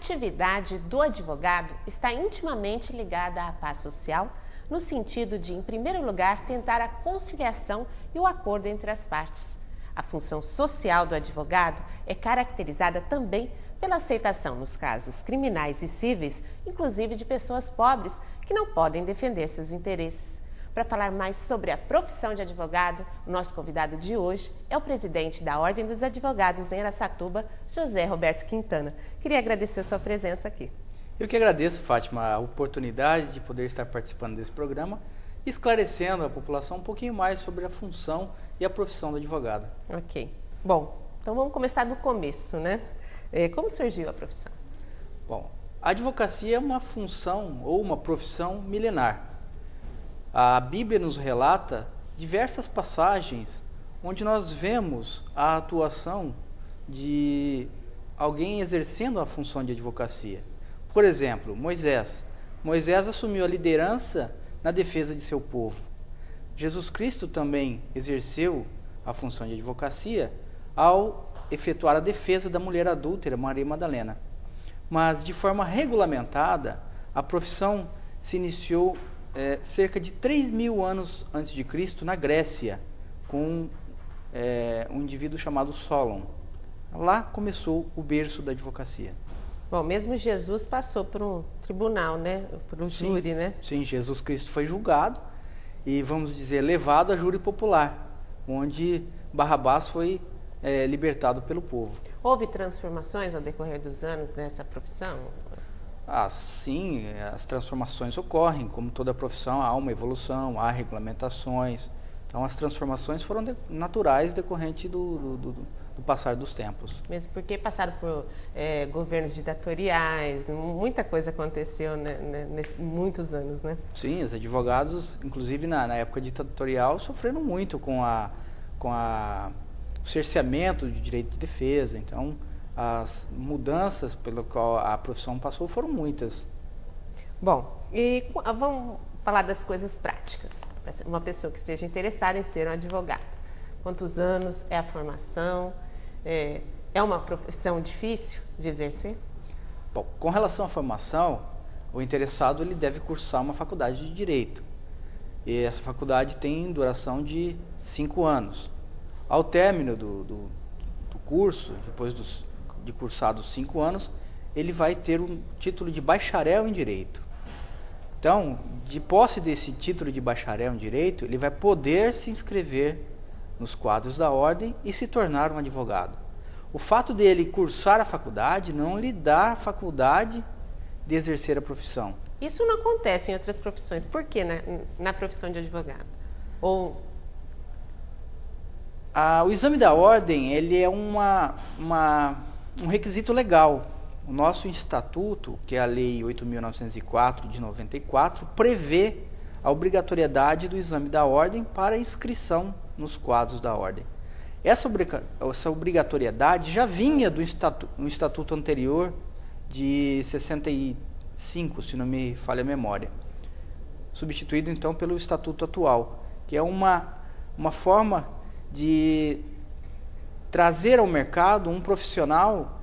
atividade do advogado está intimamente ligada à paz social, no sentido de, em primeiro lugar, tentar a conciliação e o acordo entre as partes. A função social do advogado é caracterizada também pela aceitação nos casos criminais e cíveis, inclusive de pessoas pobres que não podem defender seus interesses. Para falar mais sobre a profissão de advogado, o nosso convidado de hoje é o presidente da Ordem dos Advogados em Araçatuba, José Roberto Quintana. Queria agradecer a sua presença aqui. Eu que agradeço, Fátima, a oportunidade de poder estar participando desse programa, esclarecendo à população um pouquinho mais sobre a função e a profissão do advogado. Ok. Bom, então vamos começar do começo, né? Como surgiu a profissão? Bom, a advocacia é uma função ou uma profissão milenar. A Bíblia nos relata diversas passagens onde nós vemos a atuação de alguém exercendo a função de advocacia. Por exemplo, Moisés. Moisés assumiu a liderança na defesa de seu povo. Jesus Cristo também exerceu a função de advocacia ao efetuar a defesa da mulher adúltera, Maria Madalena. Mas, de forma regulamentada, a profissão se iniciou cerca de 3.000 anos antes de Cristo, na Grécia, com um indivíduo chamado Solon. Lá começou o berço da advocacia. Bom, mesmo Jesus passou por um tribunal, né? Por um júri, né? Sim, Jesus Cristo foi julgado e, vamos dizer, levado a júri popular, onde Barrabás foi libertado pelo povo. Houve transformações ao decorrer dos anos nessa profissão? Sim, as transformações ocorrem, como toda profissão, há uma evolução, há regulamentações. Então, as transformações foram naturais decorrente do passar dos tempos. Mesmo porque passaram por governos ditatoriais, muita coisa aconteceu, né, nesses muitos anos, né? Sim, os advogados, inclusive na época ditatorial, sofreram muito com o cerceamento de direito de defesa. Então, as mudanças pelo qual a profissão passou foram muitas. Bom, e vamos falar das coisas práticas. Para uma pessoa que esteja interessada em ser um advogado. Quantos anos é a formação? É uma profissão difícil de exercer? Bom, com relação à formação, o interessado ele deve cursar uma faculdade de Direito. E essa faculdade tem duração de 5 anos. Ao término do curso, depois de cursados 5 anos, ele vai ter um título de bacharel em Direito. Então, de posse desse título de bacharel em Direito, ele vai poder se inscrever nos quadros da ordem e se tornar um advogado. O fato dele cursar a faculdade não lhe dá a faculdade de exercer a profissão. Isso não acontece em outras profissões. Por que na profissão de advogado? O exame da ordem ele é um requisito legal. O nosso estatuto, que é a Lei 8.904 de 94, prevê a obrigatoriedade do exame da ordem para inscrição nos quadros da ordem. Essa obrigatoriedade já vinha do estatuto anterior de 65, se não me falha a memória, substituído então pelo estatuto atual, que é uma forma de trazer ao mercado um profissional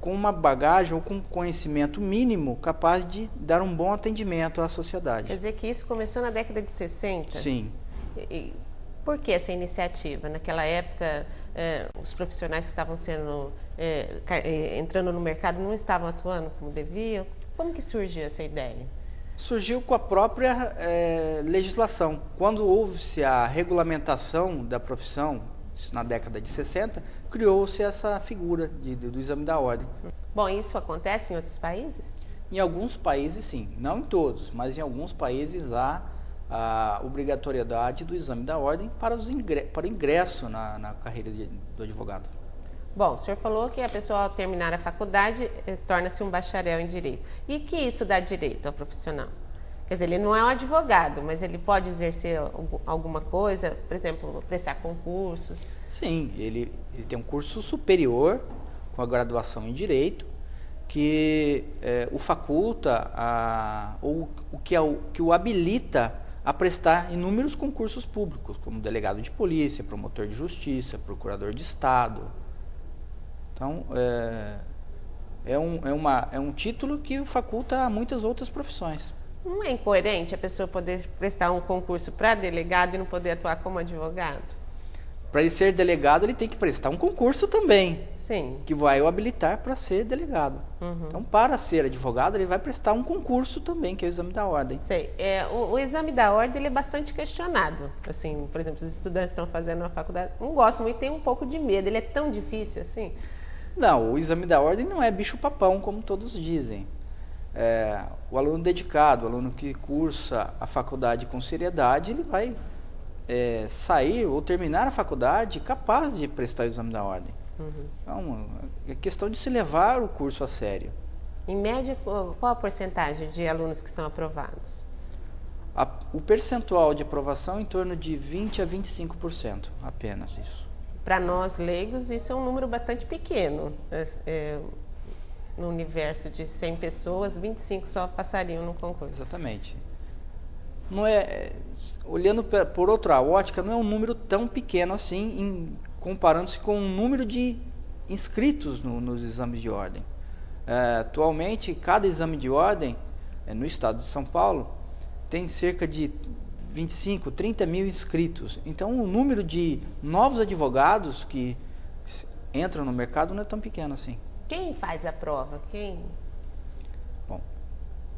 com uma bagagem ou com conhecimento mínimo capaz de dar um bom atendimento à sociedade. Quer dizer que isso começou na década de 60? Sim. E por que essa iniciativa? Naquela época, os profissionais que estavam entrando no mercado não estavam atuando como deviam? Como que surgiu essa ideia? Surgiu com a própria legislação. Quando houve-se a regulamentação da profissão, na década de 60, criou-se essa figura do exame da ordem. Bom, isso acontece em outros países? Em alguns países, sim. Não em todos, mas em alguns países há a obrigatoriedade do exame da ordem para o ingresso na carreira do advogado. Bom, o senhor falou que a pessoa, ao terminar a faculdade, torna-se um bacharel em Direito. E que isso dá direito ao profissional? Quer dizer, ele não é um advogado, mas ele pode exercer alguma coisa, por exemplo, prestar concursos? Sim, ele tem um curso superior, com a graduação em Direito, que o faculta, ou que o habilita a prestar inúmeros concursos públicos, como delegado de polícia, promotor de justiça, procurador de Estado. Então, É um título que faculta a muitas outras profissões. Não é incoerente a pessoa poder prestar um concurso para delegado e não poder atuar como advogado? Para ele ser delegado, ele tem que prestar um concurso também, Sim. que vai o habilitar para ser delegado. Então, para ser advogado, ele vai prestar um concurso também, que é o exame da ordem. Sei. O exame da ordem ele é bastante questionado. Assim, por exemplo, os estudantes estão fazendo na faculdade, não gostam muito, tem um pouco de medo. Ele é tão difícil assim? Não, o exame da ordem não é bicho-papão, como todos dizem. O aluno dedicado, o aluno que cursa a faculdade com seriedade, ele vai sair ou terminar a faculdade capaz de prestar o exame da ordem. Então, é questão de se levar o curso a sério. Em média, qual a porcentagem de alunos que são aprovados? O percentual de aprovação é em torno de 20% a 25%, apenas isso. Para nós leigos, isso é um número bastante pequeno. No universo de 100 pessoas, 25 só passariam no concurso. Exatamente. Não olhando por outra ótica, não é um número tão pequeno assim, comparando-se com o número de inscritos nos exames de ordem. Atualmente, cada exame de ordem, no estado de São Paulo, tem cerca de 25, 30 mil inscritos. Então, o número de novos advogados que entram no mercado não é tão pequeno assim. Quem faz a prova? Bom,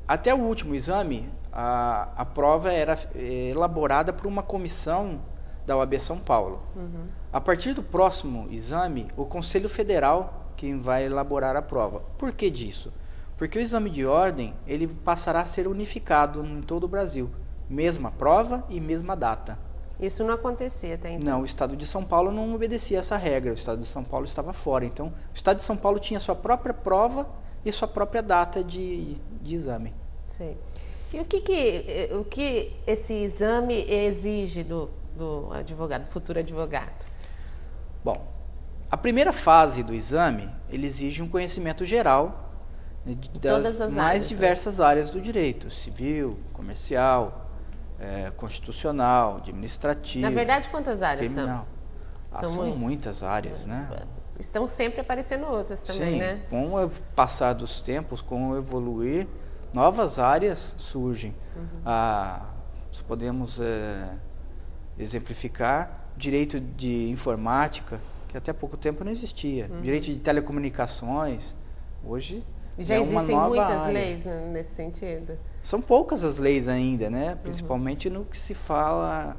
até o último exame, a prova era elaborada por uma comissão da OAB São Paulo. A partir do próximo exame, o Conselho Federal que vai elaborar a prova. Por que disso? Porque o exame de ordem ele passará a ser unificado em todo o Brasil. Mesma prova e mesma data. Isso não acontecia até então? Não, o estado de São Paulo não obedecia essa regra. O estado de São Paulo estava fora. Então, o estado de São Paulo tinha sua própria prova e sua própria data de exame. Sim. E o que esse exame exige do advogado, futuro advogado? Bom, a primeira fase do exame, ele exige um conhecimento geral das mais diversas áreas do direito, civil, comercial, constitucional, administrativo. Na verdade, quantas áreas criminal. São muitas áreas, né? Estão sempre aparecendo outras também, né? Com o passar dos tempos, com o evoluir, novas áreas surgem. Podemos exemplificar direito de informática, que até pouco tempo não existia. Direito de telecomunicações, hoje já é uma existem nova muitas área. leis nesse sentido. São poucas as leis ainda, né? Principalmente no que se fala,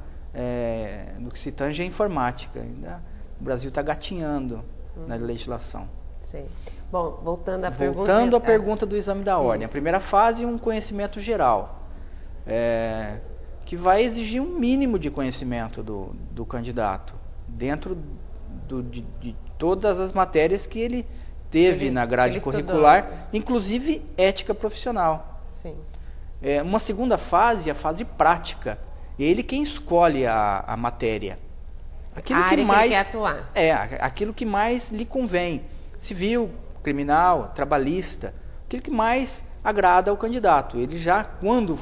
no que se tange à informática. Ainda o Brasil está gatinhando na legislação. Sim. Bom, voltando à pergunta do exame da ordem. A primeira fase é um conhecimento geral, que vai exigir um mínimo de conhecimento do candidato, dentro de todas as matérias que ele teve na grade curricular, inclusive ética profissional. Sim. Uma segunda fase é a fase prática. Ele quem escolhe a matéria. Aquilo que mais ele quer atuar. Aquilo que mais lhe convém. Civil, criminal, trabalhista. Aquilo que mais agrada ao candidato. Ele já, quando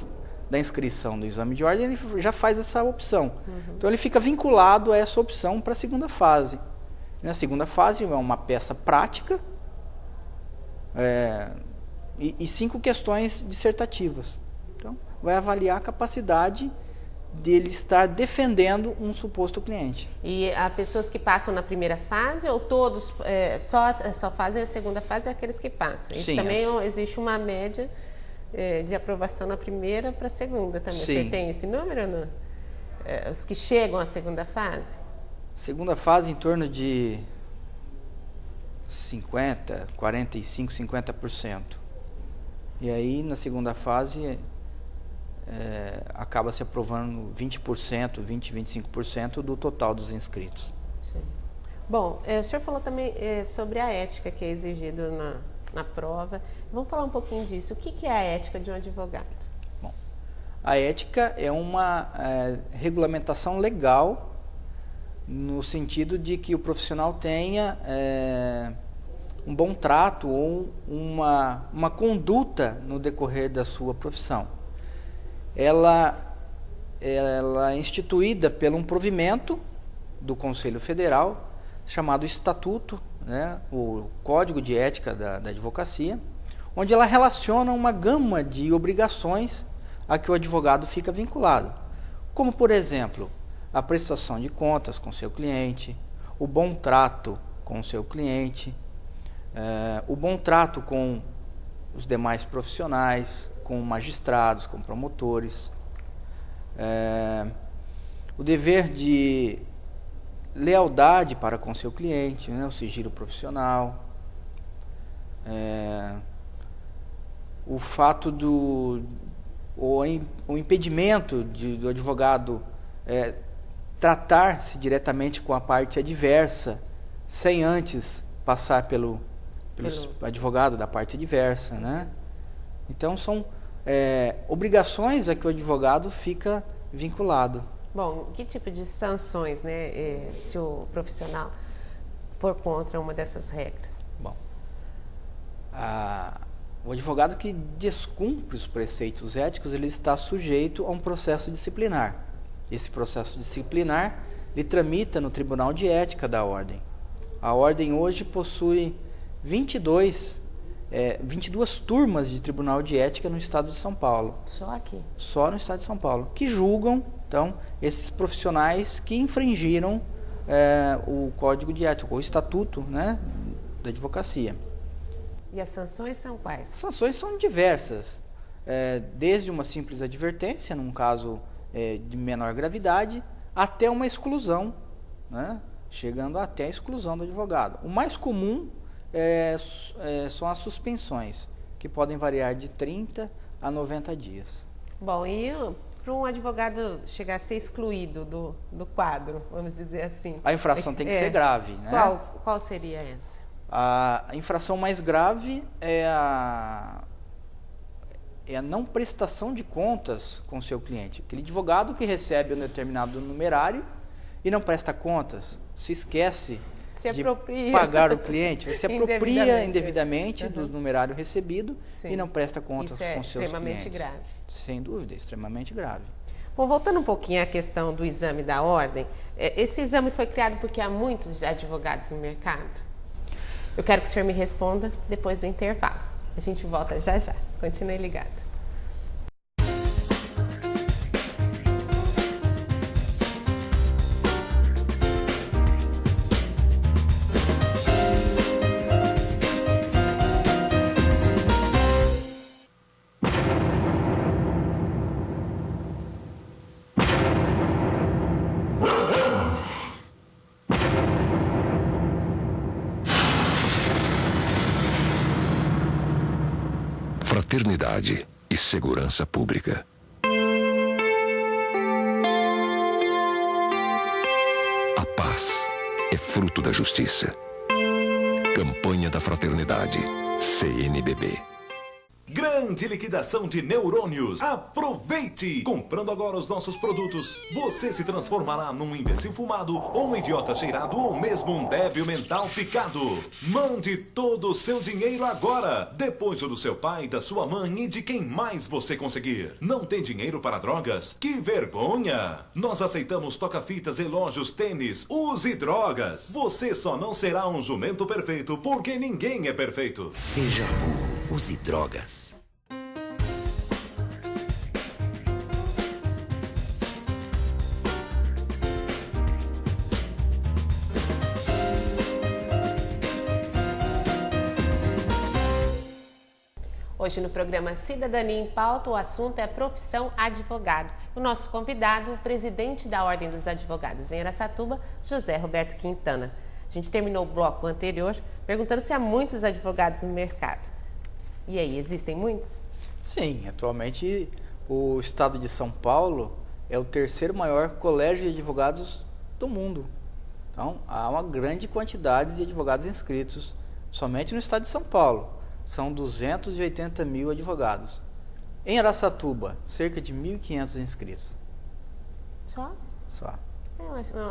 da inscrição do exame de ordem, ele já faz essa opção. Então, ele fica vinculado a essa opção para a segunda fase. Na segunda fase, é uma peça prática e 5 questões dissertativas. Então, vai avaliar a capacidade dele estar defendendo um suposto cliente. E há pessoas que passam na primeira fase ou todos só fazem a segunda fase aqueles que passam? Isso também existe uma média de aprovação na primeira para a segunda também. Sim. Você tem esse número ou não? Os que chegam à segunda fase? Segunda fase em torno de 45, 50%. E aí, na segunda fase, acaba se aprovando 20%, 25% do total dos inscritos. Sim. Bom, o senhor falou também sobre a ética que é exigido na prova. Vamos falar um pouquinho disso. O que é a ética de um advogado? Bom, a ética é uma regulamentação legal no sentido de que o profissional tenha um bom trato ou uma conduta no decorrer da sua profissão. Ela é instituída por um provimento do Conselho Federal chamado Estatuto né, o Código de Ética da Advocacia, onde ela relaciona uma gama de obrigações a que o advogado fica vinculado, como, por exemplo, a prestação de contas com seu cliente, o bom trato com o seu cliente, o bom trato com os demais profissionais, com magistrados, com promotores, o dever de lealdade para com seu cliente, né, o sigilo profissional, o fato o impedimento do advogado tratar-se diretamente com a parte adversa, sem antes passar pelo advogado da parte adversa, né? Então são obrigações a que o advogado fica vinculado. Bom, que tipo de sanções, né, se o profissional for contra uma dessas regras? Bom, o advogado que descumpre os preceitos éticos, ele está sujeito a um processo disciplinar. Esse processo disciplinar, ele tramita no Tribunal de Ética da Ordem. A Ordem hoje possui 22 turmas de Tribunal de Ética no estado de São Paulo. Só aqui? Só no estado de São Paulo, que julgam, então, esses profissionais que infringiram o Código de Ética, o Estatuto, né, da Advocacia. E as sanções são quais? As sanções são diversas, desde uma simples advertência, num caso de menor gravidade, até uma exclusão, né, chegando até a exclusão do advogado. O mais comum são as suspensões, que podem variar de 30 a 90 dias. Bom, e para um advogado chegar a ser excluído do quadro, vamos dizer assim? A infração tem que ser grave, né? Qual seria essa? A infração mais grave é a não prestação de contas com o seu cliente. Aquele advogado que recebe um determinado numerário e não presta contas, se esquece de pagar o cliente, se apropria indevidamente do numerário recebido. Sim. E não presta contas com seus clientes. Isso é extremamente grave. Sem dúvida, extremamente grave. Bom, voltando um pouquinho à questão do exame da ordem, esse exame foi criado porque há muitos advogados no mercado? Eu quero que o senhor me responda depois do intervalo. A gente volta já já. Continue ligado. Fraternidade e segurança pública. A paz é fruto da justiça. Campanha da Fraternidade, CNBB. Grande liquidação de neurônios. Aproveite! Comprando agora os nossos produtos, você se transformará num imbecil fumado, ou um idiota cheirado, ou mesmo um débil mental picado. Mande todo o seu dinheiro agora, depois o do seu pai, da sua mãe e de quem mais você conseguir. Não tem dinheiro para drogas? Que vergonha! Nós aceitamos toca-fitas, relógios, tênis. Use drogas. Você só não será um jumento perfeito, porque ninguém é perfeito. Seja burro. Use drogas. Hoje no programa Cidadania em Pauta, o assunto é profissão advogado. O nosso convidado, o presidente da Ordem dos Advogados em Araçatuba, José Roberto Quintana. A gente terminou o bloco anterior perguntando se há muitos advogados no mercado. E aí, existem muitos? Sim, atualmente o estado de São Paulo é o terceiro maior colégio de advogados do mundo. Então, há uma grande quantidade de advogados inscritos somente no estado de São Paulo. São 280 mil advogados. Em Araçatuba, cerca de 1.500 inscritos. Só? Só.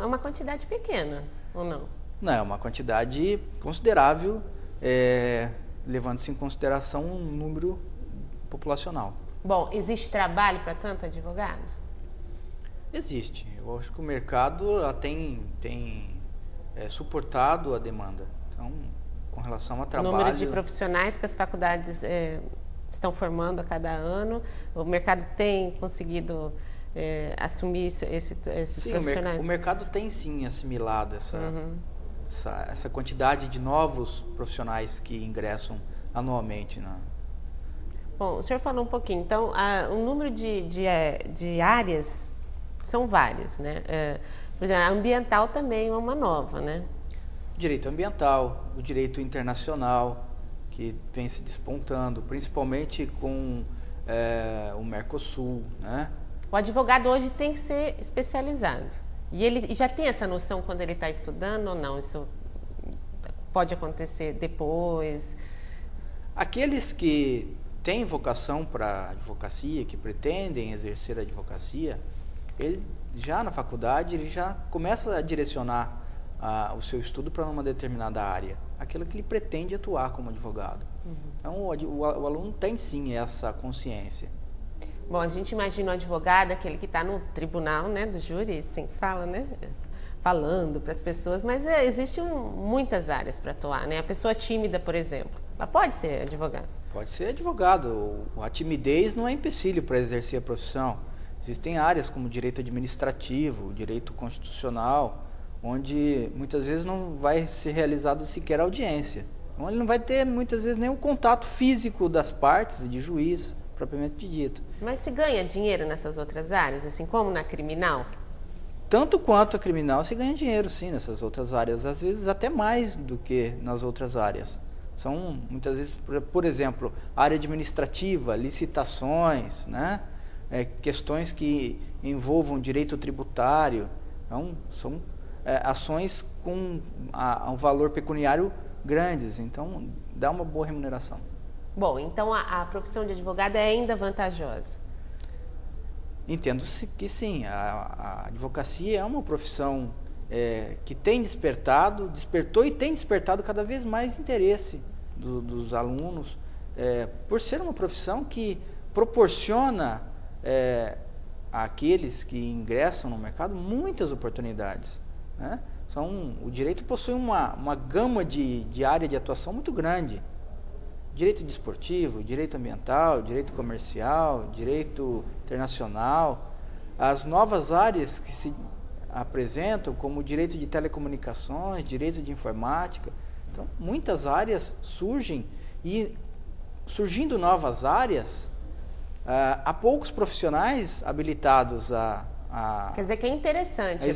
É uma quantidade pequena, ou não? Não, é uma quantidade considerável, levando-se em consideração um número populacional. Bom, existe trabalho para tanto advogado? Existe. Eu acho que o mercado tem suportado a demanda. Então, com relação a O trabalho... número de profissionais que as faculdades estão formando a cada ano, o mercado tem conseguido assumir esses Sim, profissionais? o mercado tem sim assimilado essa quantidade de novos profissionais que ingressam anualmente. Né? Bom, o senhor falou um pouquinho, então, o número de áreas são várias, né? Por exemplo, a ambiental também é uma nova, né? O direito ambiental, o direito internacional, que vem se despontando, principalmente com o Mercosul, né? O advogado hoje tem que ser especializado. E ele já tem essa noção quando ele está estudando ou não? Isso pode acontecer depois? Aqueles que têm vocação para advocacia, que pretendem exercer a advocacia, ele já na faculdade ele já começa a direcionar o seu estudo para uma determinada área, aquilo que ele pretende atuar como advogado. Então o aluno tem sim essa consciência. Bom, a gente imagina o advogado, aquele que está no tribunal, né, do júri, assim que fala, né, falando para as pessoas, mas existem muitas áreas para atuar, né? A pessoa tímida, por exemplo, ela pode ser advogado? Pode ser advogado. A timidez não é empecilho para exercer a profissão. Existem áreas como direito administrativo, direito constitucional, onde muitas vezes não vai ser realizada sequer audiência. Então ele não vai ter muitas vezes nenhum contato físico das partes, de juiz, propriamente dito. Mas se ganha dinheiro nessas outras áreas, assim como na criminal? Tanto quanto a criminal se ganha dinheiro, sim, nessas outras áreas. Às vezes até mais do que nas outras áreas. São, muitas vezes, por exemplo, área administrativa, licitações, né? Questões que envolvam direito tributário. Então, são ações com um valor pecuniário grandes. Então, dá uma boa remuneração. Bom, então a profissão de advogado é ainda vantajosa? Entendo-se que sim. A advocacia é uma profissão que tem despertou e tem despertado cada vez mais interesse dos alunos, por ser uma profissão que proporciona àqueles que ingressam no mercado muitas oportunidades. Né? O direito possui uma gama de área de atuação muito grande. Direito desportivo, direito ambiental, direito comercial, direito internacional. As novas áreas que se apresentam, como direito de telecomunicações, direito de informática. Então, muitas áreas surgem e, surgindo novas áreas, há poucos profissionais habilitados a Quer dizer que é interessante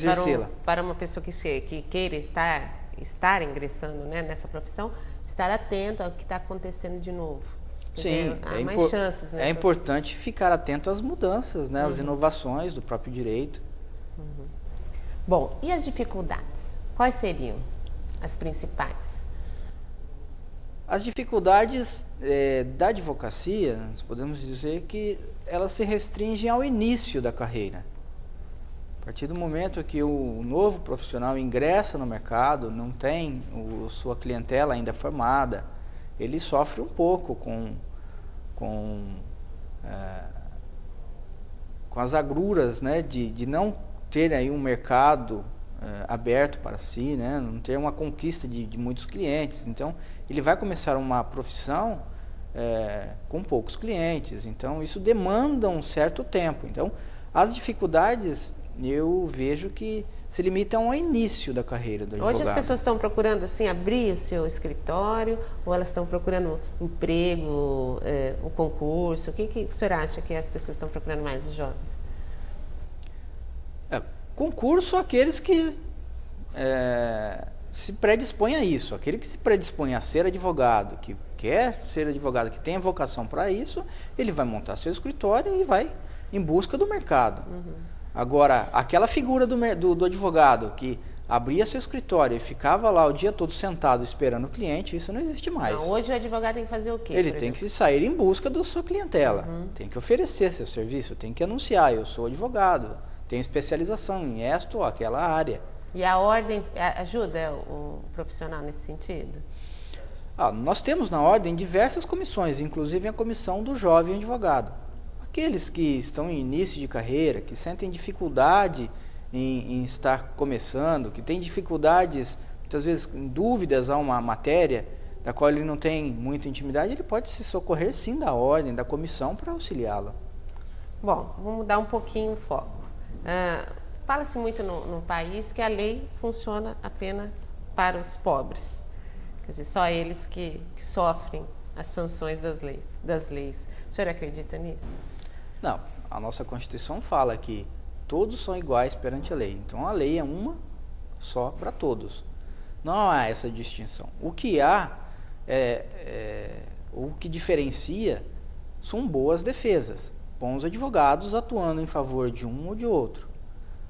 para uma pessoa que queira estar ingressando, né, nessa profissão, estar atento ao que está acontecendo de novo. Sim, há mais chances. É importante ficar atento às mudanças, né, às inovações do próprio direito. Bom, e as dificuldades? Quais seriam as principais? As dificuldades da advocacia, nós podemos dizer que elas se restringem ao início da carreira. A partir do momento que o novo profissional ingressa no mercado, não tem sua clientela ainda formada, ele sofre um pouco com as agruras, né, de não ter aí um mercado aberto para si, né, não ter uma conquista de muitos clientes. Então, ele vai começar uma profissão com poucos clientes. Então, isso demanda um certo tempo. Então, as dificuldades, eu vejo que se limitam ao início da carreira do advogado. Hoje as pessoas estão procurando assim abrir o seu escritório ou elas estão procurando emprego, um concurso? O que o senhor acha que as pessoas estão procurando mais, os jovens? Concurso, aqueles que se predispõem a isso. Aquele que se predispõe a ser advogado, que quer ser advogado, que tem a vocação para isso, ele vai montar seu escritório e vai em busca do mercado. Agora, aquela figura do advogado que abria seu escritório e ficava lá o dia todo sentado esperando o cliente, isso não existe mais. Não, hoje o advogado tem que fazer o quê? Ele tem que sair em busca da sua clientela, tem que oferecer seu serviço, tem que anunciar: eu sou advogado, tenho especialização em esta ou aquela área. E a ordem ajuda o profissional nesse sentido? Nós temos na ordem diversas comissões, inclusive a comissão do jovem advogado. Aqueles que estão em início de carreira, que sentem dificuldade em estar começando, que têm dificuldades muitas vezes em dúvidas a uma matéria da qual ele não tem muita intimidade, ele pode se socorrer sim da ordem, da comissão para auxiliá-lo. Bom, vamos mudar um pouquinho o foco. Fala-se muito no país que a lei funciona apenas para os pobres. Quer dizer, só eles que sofrem as sanções das leis. O senhor acredita nisso? Não, a nossa Constituição fala que todos são iguais perante a lei. Então a lei é uma só para todos. Não há essa distinção. O que há, o que diferencia são boas defesas, bons advogados atuando em favor de um ou de outro.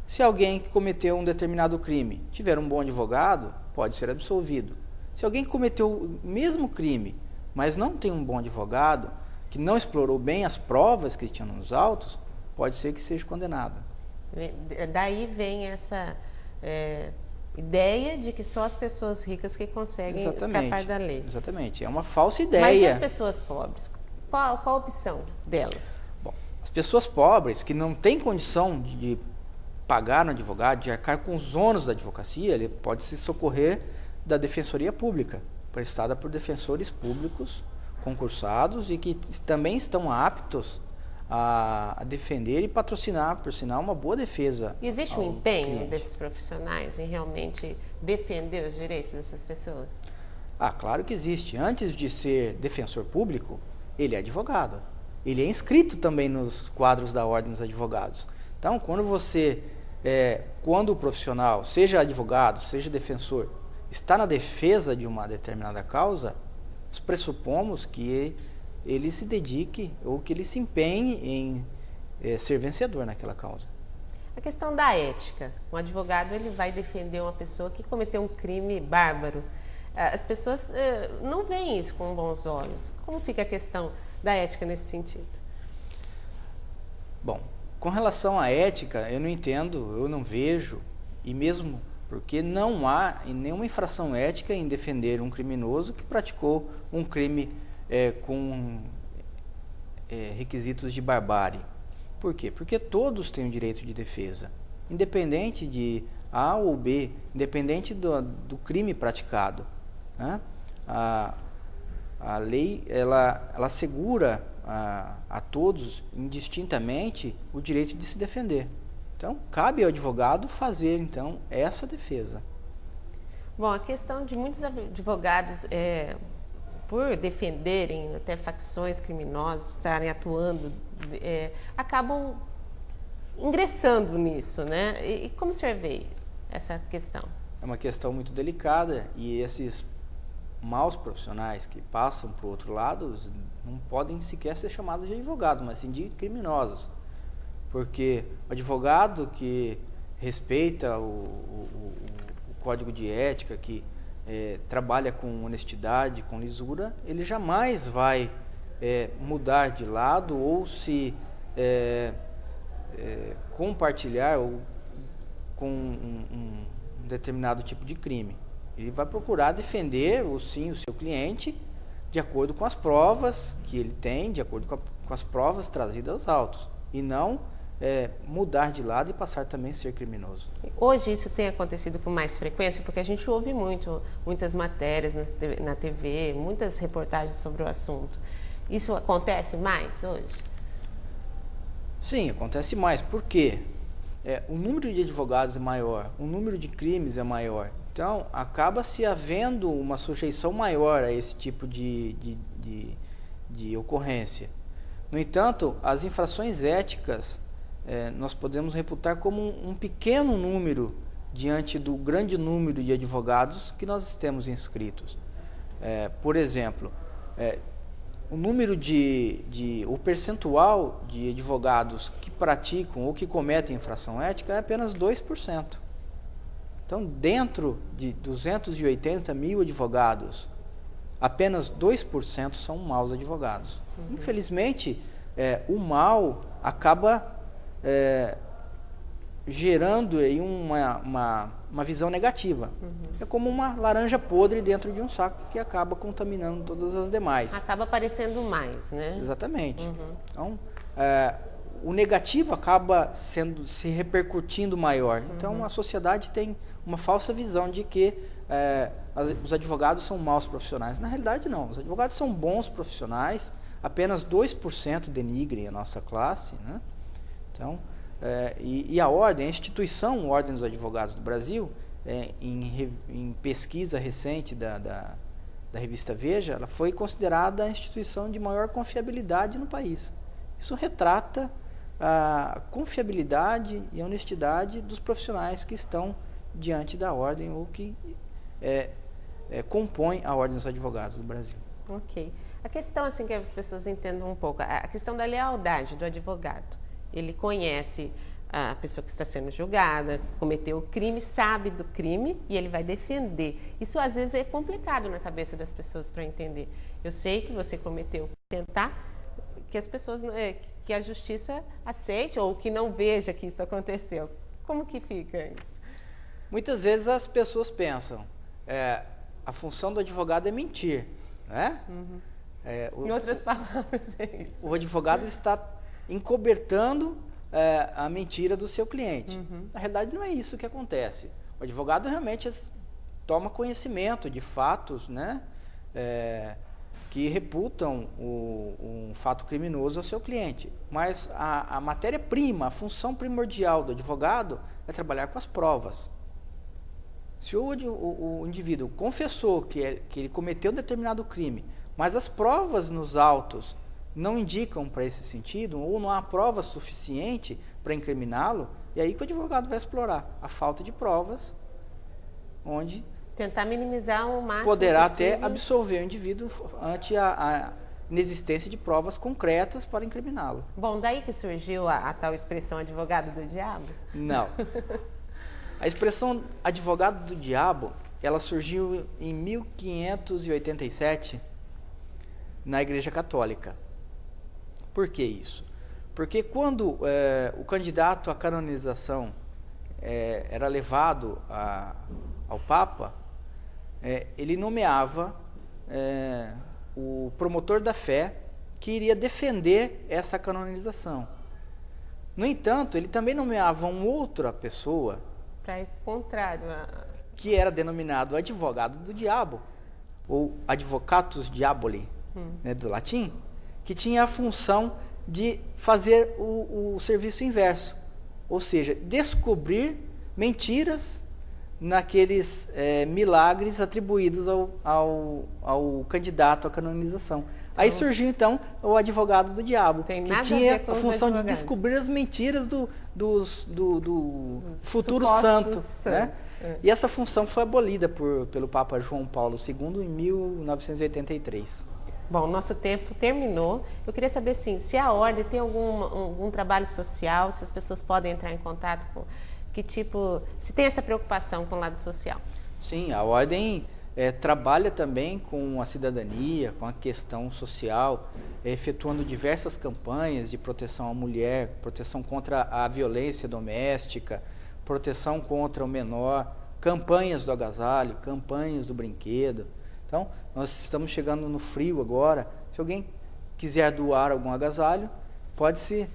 Se alguém que cometeu um determinado crime tiver um bom advogado, pode ser absolvido. Se alguém que cometeu o mesmo crime, mas não tem um bom advogado, que não explorou bem as provas que tinham nos autos, pode ser que seja condenado. Daí vem essa ideia de que só as pessoas ricas que conseguem escapar da lei. Exatamente, é uma falsa ideia. Mas e as pessoas pobres? Qual a opção delas? Bom, as pessoas pobres que não têm condição de pagar no advogado, de arcar com os ônus da advocacia, ele pode se socorrer da Defensoria Pública, prestada por defensores públicos concursados e que também estão aptos a defender e patrocinar, por sinal, uma boa defesa. E existe um empenho desses profissionais em realmente defender os direitos dessas pessoas? Claro que existe. Antes de ser defensor público, ele é advogado. Ele é inscrito também nos quadros da Ordem dos Advogados. Então, quando o profissional, seja advogado, seja defensor, está na defesa de uma determinada causa, nós pressupomos que ele se dedique ou que ele se empenhe em ser vencedor naquela causa. A questão da ética. Um advogado ele vai defender uma pessoa que cometeu um crime bárbaro. As pessoas não veem isso com bons olhos. Como fica a questão da ética nesse sentido? Bom, com relação à ética, eu não entendo, eu não vejo, e mesmo porque não há nenhuma infração ética em defender um criminoso que praticou um crime com requisitos de barbárie. Por quê? Porque todos têm o direito de defesa, independente de A ou B, independente do crime praticado, né? A lei ela assegura a todos indistintamente o direito de se defender. Então, cabe ao advogado fazer, então, essa defesa. Bom, a questão de muitos advogados, por defenderem até facções criminosas, estarem atuando, acabam ingressando nisso, né? E como o senhor vê essa questão? É uma questão muito delicada e esses maus profissionais que passam para o outro lado não podem sequer ser chamados de advogados, mas sim de criminosos. Porque o advogado que respeita o código de ética, que trabalha com honestidade, com lisura, ele jamais vai mudar de lado ou se compartilhar com um determinado tipo de crime. Ele vai procurar defender, o seu cliente, de acordo com as provas que ele tem, de acordo com as provas trazidas aos autos, e não mudar de lado e passar também a ser criminoso. Hoje isso tem acontecido com mais frequência, porque a gente ouve muitas matérias na TV, muitas reportagens sobre o assunto. Isso acontece mais hoje? Sim, acontece mais. Por quê? O número de advogados é maior, o número de crimes é maior. Então, acaba-se havendo uma sujeição maior a esse tipo de ocorrência. No entanto, as infrações éticas nós podemos reputar como um pequeno número diante do grande número de advogados que nós temos inscritos. Por exemplo, o percentual de advogados que praticam ou que cometem infração ética é apenas 2%. Então, dentro de 280 mil advogados, apenas 2% são maus advogados. Uhum. Infelizmente, o mal acaba gerando aí uma visão negativa. Uhum. É como uma laranja podre dentro de um saco que acaba contaminando todas as demais. Acaba aparecendo mais, né? Exatamente. Uhum. Então, o negativo acaba se repercutindo maior. Então, a sociedade tem uma falsa visão de que os advogados são maus profissionais. Na realidade, não. Os advogados são bons profissionais, apenas 2% denigrem a nossa classe, né? Então, e a ordem, a instituição Ordem dos Advogados do Brasil, em pesquisa recente da revista Veja, ela foi considerada a instituição de maior confiabilidade no país. Isso retrata a confiabilidade e a honestidade dos profissionais que estão diante da ordem ou que compõem a Ordem dos Advogados do Brasil. Ok. A questão, assim, que as pessoas entendam um pouco, a questão da lealdade do advogado. Ele conhece a pessoa que está sendo julgada, que cometeu o crime, sabe do crime e ele vai defender. Isso, às vezes, é complicado na cabeça das pessoas para entender. Eu sei que você cometeu, tentar que as pessoas, que a justiça aceite ou que não veja que isso aconteceu. Como que fica isso? Muitas vezes as pessoas pensam, a função do advogado é mentir, né? Uhum. Em outras palavras, é isso. O advogado está encobertando a mentira do seu cliente. Uhum. Na realidade, não é isso que acontece. O advogado realmente toma conhecimento de fatos, né, que reputam um fato criminoso ao seu cliente. Mas a matéria-prima, a função primordial do advogado é trabalhar com as provas. Se o indivíduo confessou que ele cometeu um determinado crime, mas as provas nos autos não indicam para esse sentido, ou não há prova suficiente para incriminá-lo, e aí que o advogado vai explorar a falta de provas, onde tentar minimizar o máximo poderá possível. até absolver o indivíduo ante a inexistência de provas concretas para incriminá-lo. Bom, daí que surgiu a tal expressão advogado do diabo? Não. A expressão advogado do diabo, ela surgiu em 1587 na Igreja Católica. Por que isso? Porque quando o candidato à canonização era levado ao Papa, ele nomeava o promotor da fé que iria defender essa canonização. No entanto, ele também nomeava uma outra pessoa para ir contrário que era denominado advogado do diabo, ou advocatus diaboli, né, do latim, que tinha a função de fazer o serviço inverso, ou seja, descobrir mentiras naqueles milagres atribuídos ao candidato à canonização. Aí surgiu, então, o advogado do diabo, que tinha a função de descobrir as mentiras do futuro santo. Né? E essa função foi abolida pelo Papa João Paulo II em 1983. Bom, nosso tempo terminou. Eu queria saber, assim, se a Ordem tem algum trabalho social, se as pessoas podem entrar em contato com se tem essa preocupação com o lado social. Sim, a Ordem trabalha também com a cidadania, com a questão social, efetuando diversas campanhas de proteção à mulher, proteção contra a violência doméstica, proteção contra o menor, campanhas do agasalho, campanhas do brinquedo. Então, nós estamos chegando no frio agora. Se alguém quiser doar algum agasalho, pode-se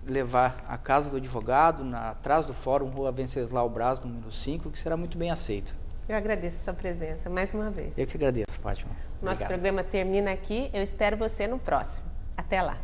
levar à casa do advogado, atrás do Fórum Rua Venceslau Braz, número 5, que será muito bem aceito. Eu agradeço a sua presença mais uma vez. Eu que agradeço, Fátima. Nosso programa termina aqui. Eu espero você no próximo. Até lá.